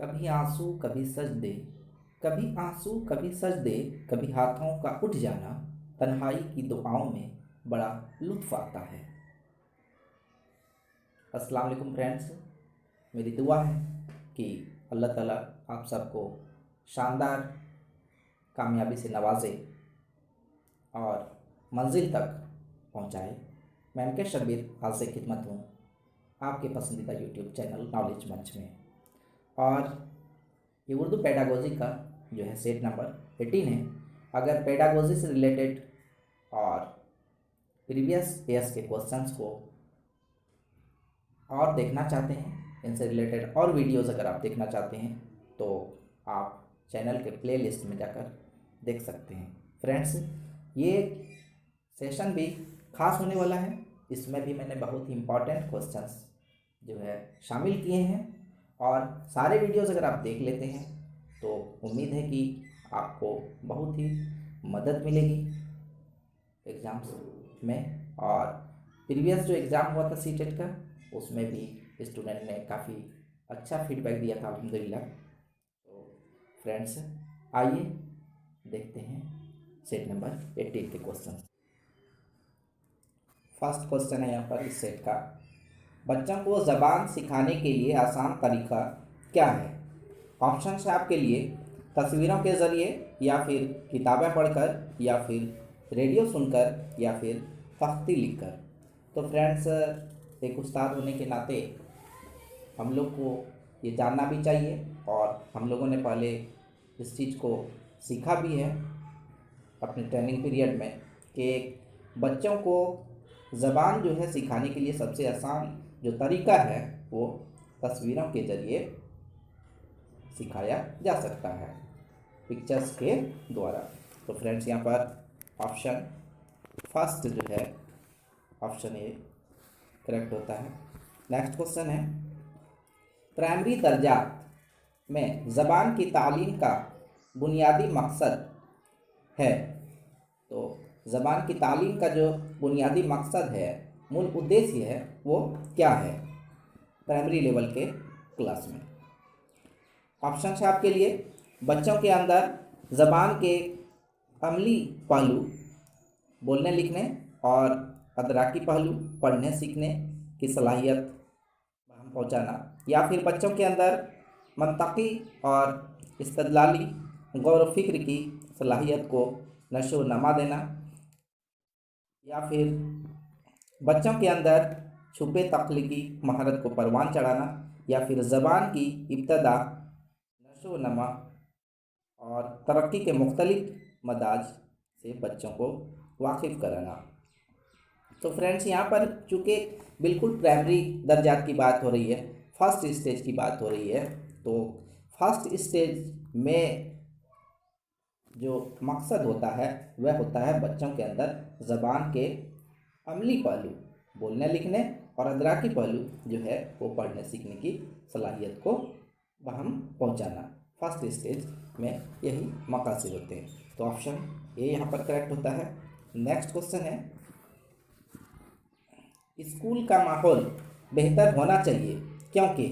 कभी आंसू कभी सजदे, कभी आंसू कभी सजदे, कभी हाथों का उठ जाना, तन्हाई की दुआओं में बड़ा लुत्फ आता है। अस्सलाम वालेकुम फ्रेंड्स, मेरी दुआ है कि अल्लाह ताला आप सबको शानदार कामयाबी से नवाजे और मंजिल तक पहुंचाए। मैं एम के शब्बीर हाल से खिदमत हूँ आपके पसंदीदा यूट्यूब चैनल नॉलेज मंच में। और ये उर्दू पेडागोजी का जो है सेट नंबर 18 है। अगर पेडागोजी से रिलेटेड और प्रीवियस ईयर्स के क्वेश्चंस को और देखना चाहते हैं, इनसे रिलेटेड और वीडियोस अगर आप देखना चाहते हैं तो आप चैनल के प्लेलिस्ट में जाकर देख सकते हैं। फ्रेंड्स, ये सेशन भी खास होने वाला है। इसमें भी मैंने बहुत ही इम्पॉर्टेंट क्वेश्चंस जो है शामिल किए हैं और सारे वीडियोस अगर आप देख लेते हैं तो उम्मीद है कि आपको बहुत ही मदद मिलेगी एग्ज़ाम्स में। और प्रीवियस जो एग्ज़ाम हुआ था सीटेट का, उसमें भी स्टूडेंट ने काफ़ी अच्छा फीडबैक दिया था अल्हम्दुलिल्लाह। तो फ्रेंड्स, आइए देखते हैं सेट नंबर 18 के क्वेश्चन। फर्स्ट क्वेश्चन है यहाँ पर इस सेट का, बच्चों को ज़बान सिखाने के लिए आसान तरीका क्या है? ऑप्शन है आपके लिए तस्वीरों के ज़रिए, या फिर किताबें पढ़कर, या फिर रेडियो सुनकर, या फिर तख्ती लिखकर। तो फ्रेंड्स, एक उस्ताद होने के नाते हम लोग को ये जानना भी चाहिए और हम लोगों ने पहले इस चीज़ को सीखा भी है अपने ट्रेनिंग पीरियड में कि बच्चों को ज़बान जो है सिखाने के लिए सबसे आसान जो तरीका है वो तस्वीरों के ज़रिए सिखाया जा सकता है, पिक्चर्स के द्वारा। तो फ्रेंड्स, यहाँ पर ऑप्शन फर्स्ट जो है ऑप्शन ए करेक्ट होता है। नेक्स्ट क्वेश्चन है, प्राइमरी दर्जात में ज़बान की तालीम का बुनियादी मकसद है। तो ज़बान की तालीम का जो बुनियादी मकसद है, मूल उद्देश्य है, वो क्या है प्राइमरी लेवल के क्लास में? ऑप्शन है आपके लिए बच्चों के अंदर ज़बान के अमली पहलू बोलने लिखने और अदराकी पहलू पढ़ने सीखने की सलाहियत हम पहुँचाना, या फिर बच्चों के अंदर मंतकी और इस्तदलाली गौर व फिक्र की सलाहियत को नशो नमा देना, या फिर बच्चों के अंदर छुपे तख्लीकी महारत को परवान चढ़ाना, या फिर ज़बान की इब्तदा नशो नमा और तरक्की के मुख्तलिफ मदाज से बच्चों को वाकिफ़ कराना। तो फ्रेंड्स, यहाँ पर चूँकि बिल्कुल प्राइमरी दर्जात की बात हो रही है, फर्स्ट स्टेज की बात हो रही है, तो फर्स्ट स्टेज में जो मकसद होता है वह होता है बच्चों के अंदर ज़बान के अमली पहलू बोलने लिखने और अदराकी पहलू जो है वो पढ़ने सीखने की सलाहियत को हम पहुँचाना। फर्स्ट स्टेज में यही मकासद होते हैं। तो ऑप्शन ए यहाँ पर करेक्ट होता है। नेक्स्ट क्वेश्चन है, स्कूल का माहौल बेहतर होना चाहिए क्योंकि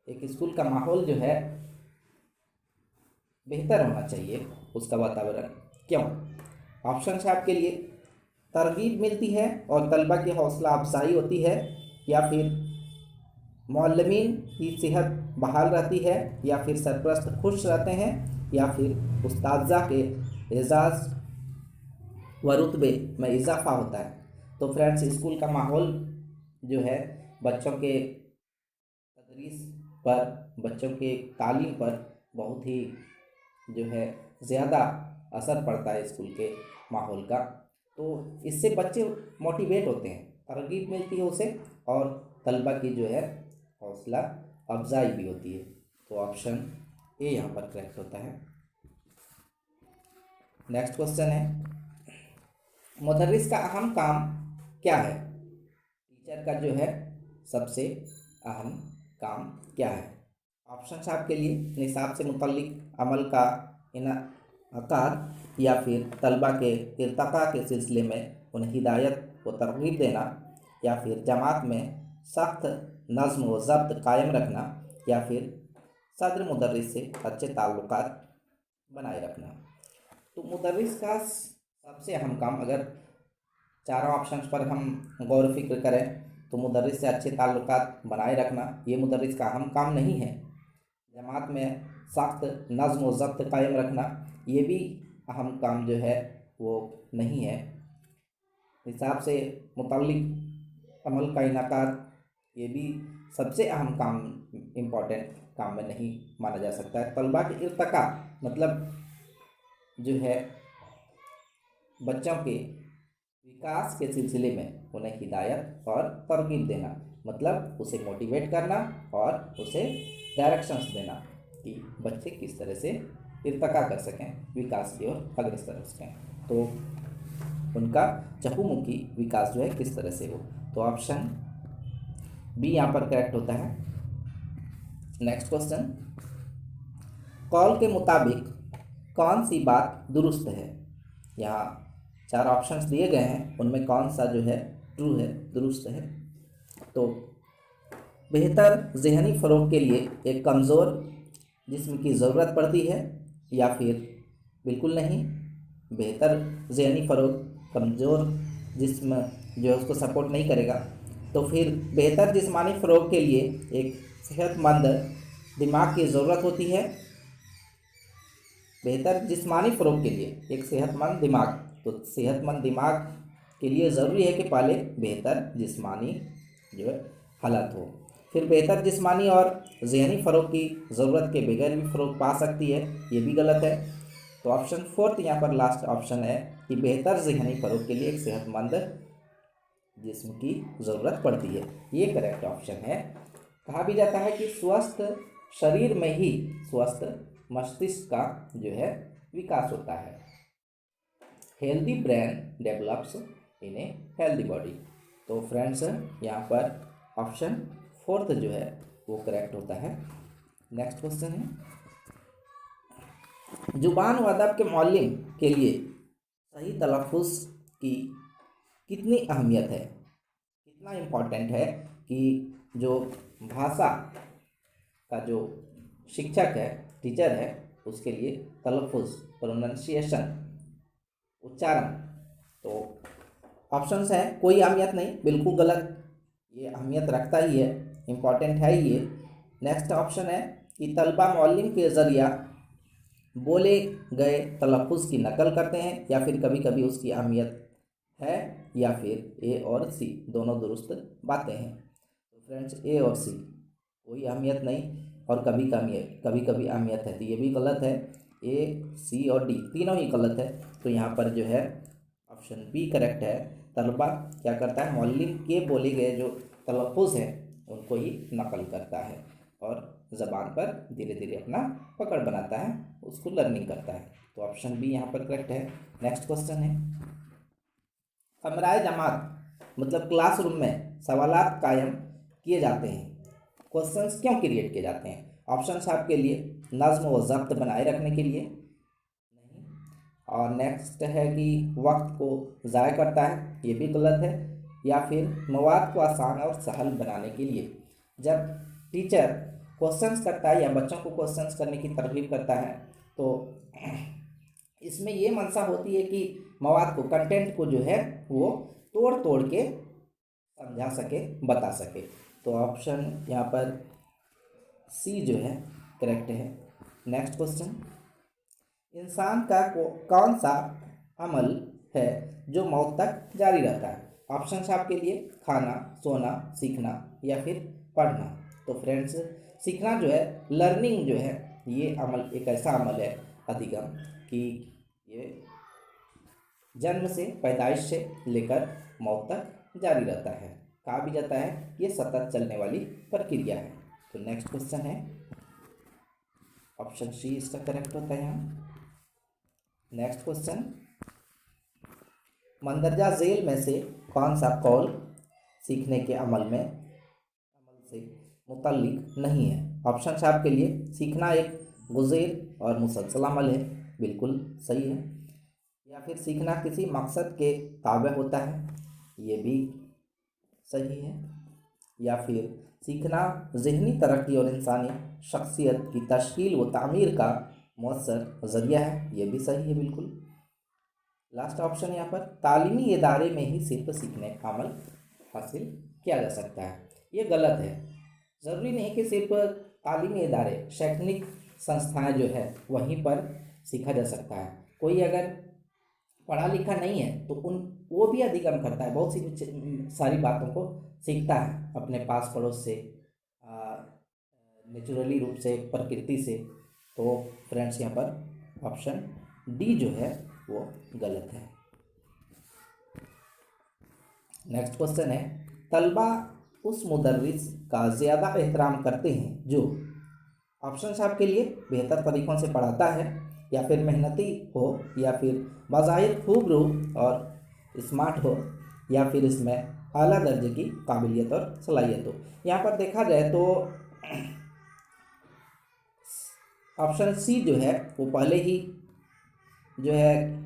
एक स्कूल का माहौल जो है बेहतर होना चाहिए, उसका वातावरण क्यों? ऑप्शन है आपके लिए तरगीब मिलती है और तलबा की हौसला अफजाई होती है, या फिर मुअल्लिमीन की सेहत बहाल रहती है, या फिर सरपरस्त खुश रहते हैं, या फिर उस्ताज़ा के एजाज़ व रुतबे में इजाफ़ा होता है। तो फ्रेंड्स, स्कूल का माहौल जो है बच्चों के तदरीस पर, बच्चों के तालीम पर बहुत ही जो है ज़्यादा असर पड़ता है स्कूल के माहौल का। तो इससे बच्चे मोटिवेट होते हैं, तरगीब मिलती है उसे, और तलबा की जो है हौसला अफजाई भी होती है। तो ऑप्शन ए यहाँ पर करेक्ट होता है। नेक्स्ट क्वेश्चन है, मुदर्रिस का अहम काम क्या है? टीचर का जो है सबसे अहम काम क्या है? ऑप्शन आपके लिए निसाब से मुतल्लिक अमल का इनकार, या फिर तलबा के इर्तका के सिलसिले में उन्हें हिदायत व तरगीब देना, या फिर जमात में सख्त नज़्म व ज़ब्त कायम रखना, या फिर सदर मुदर्रिस से अच्छे ताल्लुकात बनाए रखना। तो मुदर्रिस का सबसे अहम काम, अगर चारों ऑप्शंस पर हम गौर फिक्र करें, तो मुदर्रिस से अच्छे ताल्लुकात बनाए रखना ये मुदर्रिस का अहम काम नहीं है। जमात में सख्त नज़्म व ज़ब्त कायम रखना ये भी अहम काम जो है वो नहीं है। हिसाब से मुतल्लिक अमल का इनाकात ये भी सबसे अहम काम, इम्पोर्टेंट काम में नहीं माना जा सकता है। तलबा के इर्तका मतलब जो है बच्चों के विकास के सिलसिले में उन्हें हिदायत और तरगीब देना, मतलब उसे मोटिवेट करना और उसे डायरेक्शंस देना कि बच्चे किस तरह से इर्तका कर सकें, विकास की ओर अग्रसर हो सकें, तो उनका चहुमुखी विकास जो है किस तरह से हो। तो ऑप्शन बी यहाँ पर करेक्ट होता है। नेक्स्ट क्वेश्चन, कॉल के मुताबिक कौन सी बात दुरुस्त है? यहाँ 4 ऑप्शंस दिए गए हैं, उनमें कौन सा जो है ट्रू है, दुरुस्त है? तो बेहतर ज़हनी फ़रोग के लिए एक कमज़ोर जिस्म की ज़रूरत पड़ती है, या फिर बिल्कुल नहीं, बेहतर ज़हनी फ़रोग कमज़ोर जिस्म जो है उसको सपोर्ट नहीं करेगा। तो फिर बेहतर जिस्मानी फ़रोग के लिए एक सेहतमंद दिमाग की ज़रूरत होती है। बेहतर जिस्मानी फ़रोग के लिए एक सेहतमंद दिमाग, तो सेहतमंद दिमाग के लिए ज़रूरी है कि पहले बेहतर जिस्मानी जो है हालत हो। फिर बेहतर जिस्मानी और ज़हनी फ़रोग की ज़रूरत के बगैर भी फ़रोग पा सकती है, ये भी गलत है। तो ऑप्शन 4 यहाँ पर लास्ट ऑप्शन है कि बेहतर ज़हनी फ़रोग के लिए एक सेहतमंद जिस्म की ज़रूरत पड़ती है, ये करेक्ट ऑप्शन है। कहा भी जाता है कि स्वस्थ शरीर में ही स्वस्थ मस्तिष्क का जो है विकास होता है। Healthy brain develops in a healthy body. तो फ्रेंड्स यहाँ पर ऑप्शन 4 जो है वो करेक्ट होता है। नेक्स्ट क्वेश्चन है, जुबान व अदब के मुअल्लिम के लिए सही तलफ़ुज़ की कितनी अहमियत है, कितना इम्पोर्टेंट है कि जो भाषा का जो शिक्षक है, टीचर है, उसके लिए तलफ़ुज़, प्रोनंसिएशन, उच्चारण। तो ऑप्शंस हैं, कोई अहमियत नहीं, बिल्कुल गलत, ये अहमियत रखता ही है, इम्पॉर्टेंट है ये। नेक्स्ट ऑप्शन है कि तलबा मुअल्लिम के ज़रिया बोले गए तलफ़ुज़ की नकल करते हैं, या फिर कभी कभी उसकी अहमियत है, या फिर ए और सी दोनों दुरुस्त बातें हैं। तो फ्रेंड्स ए और सी कोई अहमियत नहीं और कभी कभी अहमियत है, तो ये भी गलत है। ए, सी और डी तीनों ही गलत है। तो यहाँ पर जो है ऑप्शन बी करेक्ट है। तलबा क्या करता है, मुअल्लिम के बोले गए जो तलफ़ुज़ हैं उनको ही नकल करता है और ज़बान पर धीरे धीरे अपना पकड़ बनाता है, उसको लर्निंग करता है। तो ऑप्शन बी यहाँ पर करेक्ट है। नेक्स्ट क्वेश्चन है, कमराए जमात मतलब क्लासरूम में सवालात कायम किए जाते हैं, क्वेश्चंस क्यों क्रिएट किए जाते हैं? ऑप्शंस आपके लिए नज़्म व ज़ब्त बनाए रखने के लिए नहीं, और नेक्स्ट है कि वक्त को ज़ाय करता है, ये भी गलत है, या फिर मवाद को आसान और सहल बनाने के लिए। जब टीचर क्वेश्चंस करता है या बच्चों को क्वेश्चंस करने की तरगीब करता है, तो इसमें ये मंशा होती है कि मवाद को, कंटेंट को जो है वो तोड़ तोड़ के समझा सके, बता सके। तो ऑप्शन यहाँ पर सी जो है करेक्ट है। नेक्स्ट क्वेश्चन, इंसान का कौन सा अमल है जो मौत तक जारी रहता है? ऑप्शंस आपके लिए खाना, सोना, सीखना या फिर पढ़ना। तो फ्रेंड्स सीखना जो है, लर्निंग जो है, ये अमल एक ऐसा अमल है अधिगम कि ये जन्म से, पैदाइश से लेकर मौत तक जारी रहता है। कहा भी जाता है ये सतत चलने वाली प्रक्रिया है। तो नेक्स्ट क्वेश्चन है, ऑप्शन सी इसका करेक्ट होता है यहाँ। नेक्स्ट क्वेश्चन, मंदरजा झेल में से कौन सा कौल सीखने के अमल से मुतल्लिक नहीं है? ऑप्शन आपके लिए सीखना एक गुज़ेर और मुसलसल अमल है, बिल्कुल सही है, या फिर सीखना किसी मकसद के ताबे होता है, ये भी सही है, या फिर सीखना ज़हनी तरक्की और इंसानी शख्सियत की तश्कील व तामीर का मौसर ज़रिया है। ये भी सही है बिल्कुल। लास्ट ऑप्शन यहाँ पर, तालीमी इदारे में ही सिर्फ सीखने का अमल हासिल किया जा सकता है। ये गलत है। ज़रूरी नहीं कि सिर्फ तालीमी इदारे, शैक्षणिक संस्थाएं जो है वहीं पर सीखा जा सकता है। कोई अगर पढ़ा लिखा नहीं है तो वो भी अधिगम करता है, बहुत सी सारी बातों को सीखता है अपने पास पड़ोस से, नेचुरली रूप से, प्रकृति से। तो फ्रेंड्स यहाँ पर ऑप्शन डी जो है वो गलत है। नेक्स्ट क्वेश्चन है, तलबा उस मुदर्रिस का ज़्यादा एहतराम करते हैं जो, ऑप्शन आपके लिए, बेहतर तरीक़ों से पढ़ाता है, या फिर मेहनती हो, या फिर बज़ाहिर खूब और स्मार्ट हो, या फिर इसमें आला दर्जे की काबिलियत और सलाहियत हो। यहाँ पर देखा जाए तो ऑप्शन सी जो है वो पहले ही जो है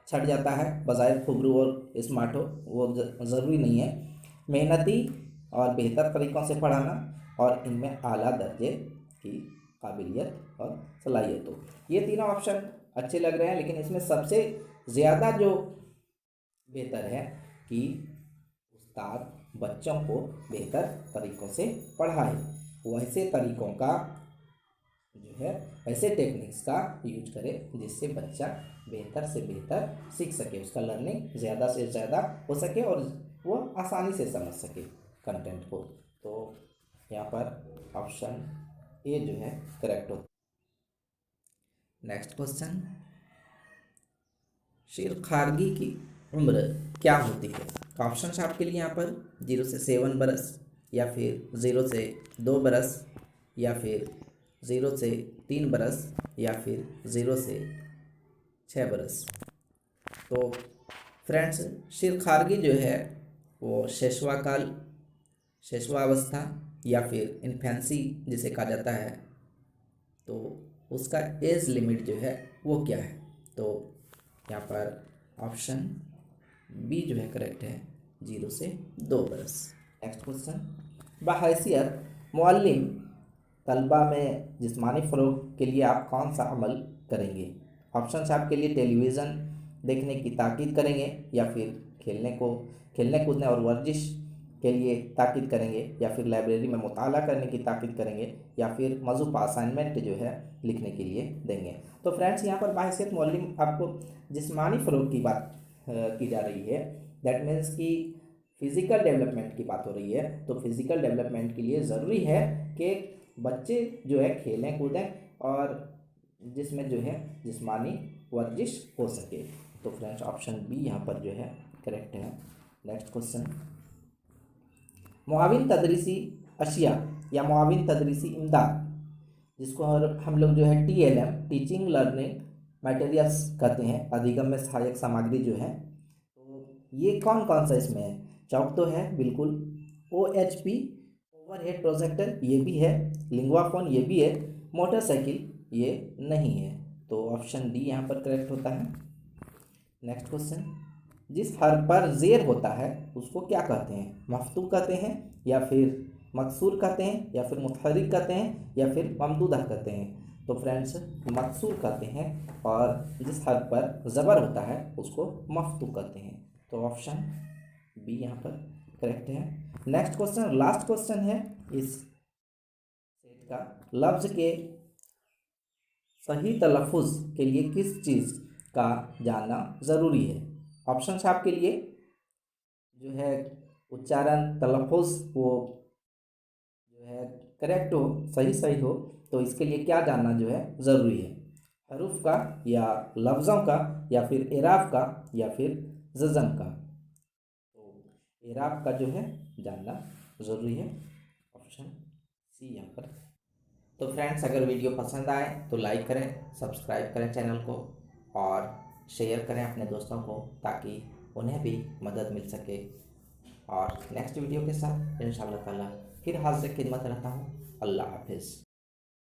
छट जाता है, बज़ाहिर खुबरू और स्मार्ट हो, वो ज़रूरी नहीं है। मेहनती और बेहतर तरीक़ों से पढ़ाना, और इनमें आला दर्जे की काबिलियत और सलाहियत हो। ये तीनों ऑप्शन अच्छे लग रहे हैं, लेकिन इसमें सबसे ज़्यादा जो बेहतर है कि उस्ताद बच्चों को बेहतर तरीक़ों से पढ़ाए, वैसे तरीक़ों का जो है, ऐसे टेक्निक्स का यूज करे जिससे बच्चा बेहतर से बेहतर सीख सके, उसका लर्निंग ज़्यादा से ज़्यादा हो सके और वो आसानी से समझ सके कंटेंट को। तो यहाँ पर ऑप्शन ए जो है करेक्ट हो। नेक्स्ट क्वेश्चन, शेर खारगी की उम्र क्या होती है? ऑप्शन आपके लिए यहाँ पर 0 से 7 बरस, या फिर 0 से 2 बरस, या फिर 0 से 3 बरस, या फिर 0 से 6 बरस। तो फ्रेंड्स, शेर खारगी जो है वो शेषवा काल, शेषवा अवस्था, या फिर इन्फेंसी जिसे कहा जाता है, तो उसका एज लिमिट जो है वो क्या है? तो यहाँ पर ऑप्शन बी जो है करेक्ट है, 0 से 2 बरस। नेक्स्ट क्वेश्चन, बहैसियत मुअल्लिम तलबा में जिस्मानी फ़रोग के लिए आप कौन सा अमल करेंगे? ऑप्शन आपके लिए, टेलीविज़न देखने की ताकीद करेंगे, या फिर खेलने कूदने और वर्जिश के लिए ताकीद करेंगे, या फिर लाइब्रेरी में मुताला करने की ताकीद करेंगे, या फिर मज़ूफ़ा असाइनमेंट जो है लिखने के लिए देंगे। तो फ्रेंड्स, यहाँ पर बहैसियत मुअल्लिम आपको जिस्मानी फ़रोग की बात की जा रही है। दैट मीन्स कि फ़िज़िकल डेवलपमेंट की बात हो रही है। तो फिज़िकल डेवलपमेंट के लिए ज़रूरी है कि बच्चे जो है खेलें कूदें और जिसमें जो है जिस्मानी वर्जिश हो सके। तो फ्रेंड्स, ऑप्शन बी यहाँ पर जो है करेक्ट है। नेक्स्ट क्वेश्चन, मुआविन तदरीसी अशिया या मुआविन तदरीसी इमदाद, जिसको हम लोग जो है TLM, टीचिंग लर्निंग मटेरियल्स कहते हैं, अधिगम में सहायक सामग्री जो है, तो ये कौन कौन सा इसमें है? चौक तो है बिल्कुल, OHP ओवरहेड प्रोजेक्टर ये भी है, लिंगुआ फोन ये भी है, मोटरसाइकिल ये नहीं है। तो ऑप्शन डी यहाँ पर करेक्ट होता है। नेक्स्ट क्वेश्चन, जिस हर पर ज़ेर होता है उसको क्या कहते हैं? मफ्तू कहते हैं, या फिर मकसूर कहते हैं, या फिर मुतहर्रिक कहते हैं, या फिर ममदूदा कहते हैं? तो फ्रेंड्स, मकसूर कहते हैं, और जिस हर पर ज़बर होता है उसको मफ्तू कहते हैं। तो ऑप्शन बी यहाँ पर करेक्ट है। नेक्स्ट क्वेश्चन, लास्ट क्वेश्चन है इस सेट का, लफ्ज़ के सही तलफ़ुज़ के लिए किस चीज़ का जानना ज़रूरी है? ऑप्शन आपके लिए जो है उच्चारण, तलफ़ुज़ वो जो है करेक्ट हो, सही हो, तो इसके लिए क्या जानना जो है ज़रूरी है? हरूफ का, या लफ्ज़ों का, या फिर एराब का, या फिर ज़ज़म का? तो एराब का जो है जानना ज़रूरी है, ऑप्शन सी यहाँ पर। तो फ्रेंड्स, अगर वीडियो पसंद आए तो लाइक करें, सब्सक्राइब करें चैनल को, और शेयर करें अपने दोस्तों को ताकि उन्हें भी मदद मिल सके। और नेक्स्ट वीडियो के साथ इंशाअल्लाह ताला फिर हाज़िर खिदमत रहता हूँ। अल्लाह हाफिज़।